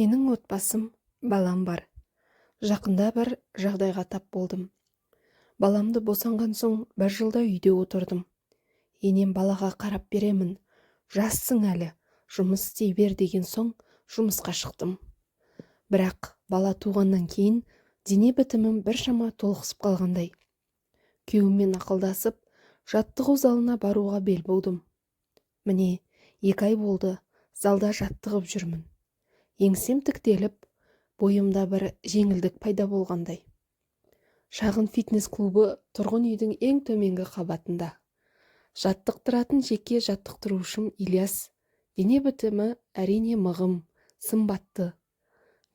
Менің отбасым, балам бар. Жақында бір жағдайға тап болдым. Баламды босанған соң бір жылда үйде отырдым. Енем балаға қарап беремін. Жассың әлі, жұмыс істей бер деген соң жұмысқа шықтым. Бірақ бала туғаннан кейін дене бітімім біршама толықсып қалғандай. Күйеуіммен ақылдасып, жаттығу залына баруға бел будым. Міне, 2 ай болды, залда жаттығып жүрмін. Еңсем тіктеліп, бойымда бір жеңілдік пайда болғандай. Шағын фитнес-клубы тұрғын үйдің ең төменгі қабатында. Жаттықтыратын жеке жаттықтырушым Ильяс. Дене бітімі әрине мығым, сымбатты.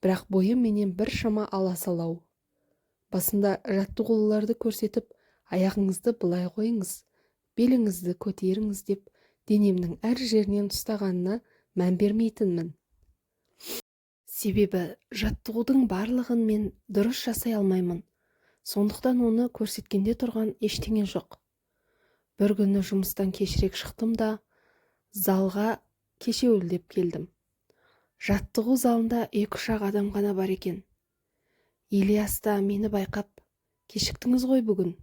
Бірақ бойым менен біршама аласалау. Басында жаттығуларды көрсетіп, аяғыңызды былай қойыңыз, беліңізді көтеріңіз деп денемнің әр жерінен ұстағанына мән бермейтінмін. Себебі жаттығудың барлығын мен дұрыс жасай алмаймын. Сондықтан оны көрсеткенде тұрған ештеңе жоқ. Бір күні жұмыстан кешірек шықтым да, залға кешеуілдеп келдім. Жаттығу залында 2-3 адам ғана бар екен. Ильяс та мені байқап, кешіктіңіз ғой бүгін,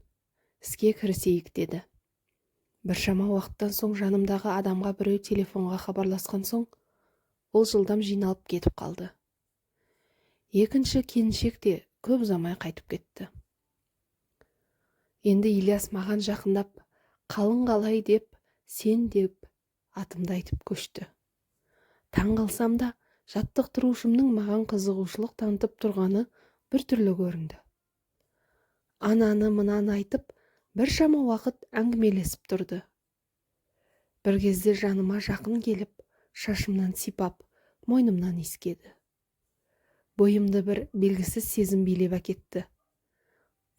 іске кірісейік деді. Біршама уақыттан соң жанымдағы адамға біреу телефонға хабарласқан соң, ол жылдам жиналып кетіп қалды. Екінші келіншек те көп ұзамай қайтып кетті. Енді Ильяс маған жақындап, қалың қалай деп, сен деп атымды айтып көшті. Таң қалсам да, жаттықтырушымның маған қызығушылық танытып тұрғаны бір түрлі көрінді. Ананы мынаны айтып, біршама уақыт әңгімелесіп тұрды. Бір кезде жаныма жақын келіп, шашымнан сипап, мойнымнан иіскеді. Бойымды бір белгісіз сезім билеп әкетті.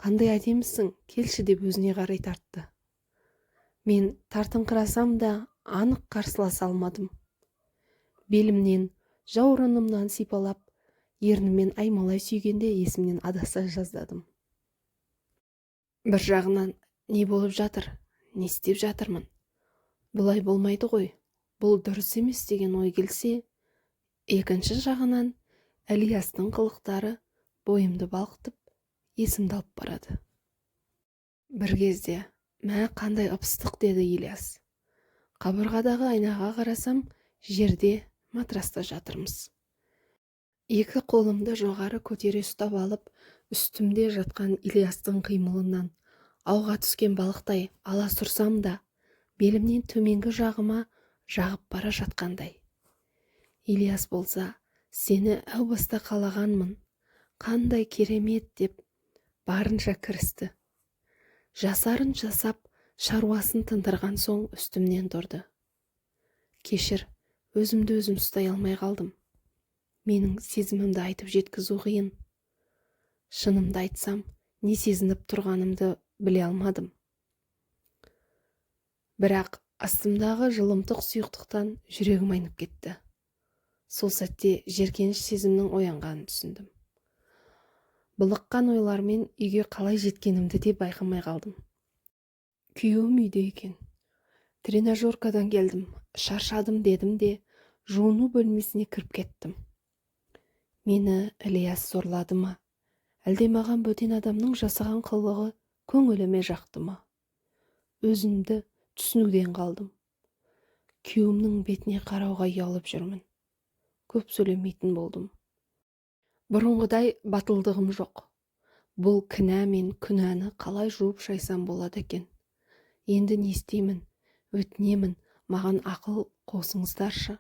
Қандай әдемісің, келші деп өзіне қарай тартты. Мен тартыңқырасам да анық қарсыласа алмадым. Белімнен, жауырынымнан сипалап, ернімен аймалай сүйгенде есімнен адаса жаздадым. Бір жағынан, не болып жатыр, не істеп жатырмын? Бұлай болмайды ғой, бұл дұрыс емес деген ой келсе, екінші жағынан, Ильястың қылықтары бойымды балқытып, есімді алып барады. Бір кезде, мә қандай ып-ыстық деді Ильяс. Қабырғадағы айнаға қарасам, жерде матраста жатырмыз. 2 қолымды жоғары көтере ұстап алып, үстімде жатқан Ильястың қимылынан ауға түскен балықтай аласұрсам да, белімнен төменгі жағыма жағып бара жатқандай. Ильяс болса, сені әу баста қалағанмын, қандай керемет деп барынша кірісті. Жасарын жасап, шаруасын тындырған соң үстімнен тұрды. Кешір, өзімді өзім ұстай алмай қалдым. Менің сезімімді айтып жеткізу қиын. Шынымды айтсам, не сезініп тұрғанымды біле алмадым. Бірақ астымдағы жылымтық сұйықтықтан жүрегім айнып кетті. Сол сәтте жеркеніш сезімнің оянғанын түсіндім. Былыққан ойлармен үйге қалай жеткенімді де байқамай қалдым. Күйеуім үйде екен. Тренажеркадан келдім, шаршадым дедім де, жуыну бөлмесіне кіріп кеттім. Мені Ильяс зорлады ма? Әлде маған бөтен адамның жасаған қылығы көңіліме жақты ма? Өзімді түсінуден қалдым. Күйеуімнің бетіне қарауға ұялып жүрмін. Көп сөйлемейтін болдым. Бұрынғыдай батылдығым жоқ. Бұл кінә мен күнәні қалай жуып шайсам болады екен? Енді не істеймін? Өтінемін, маған ақыл қосыңыздаршы.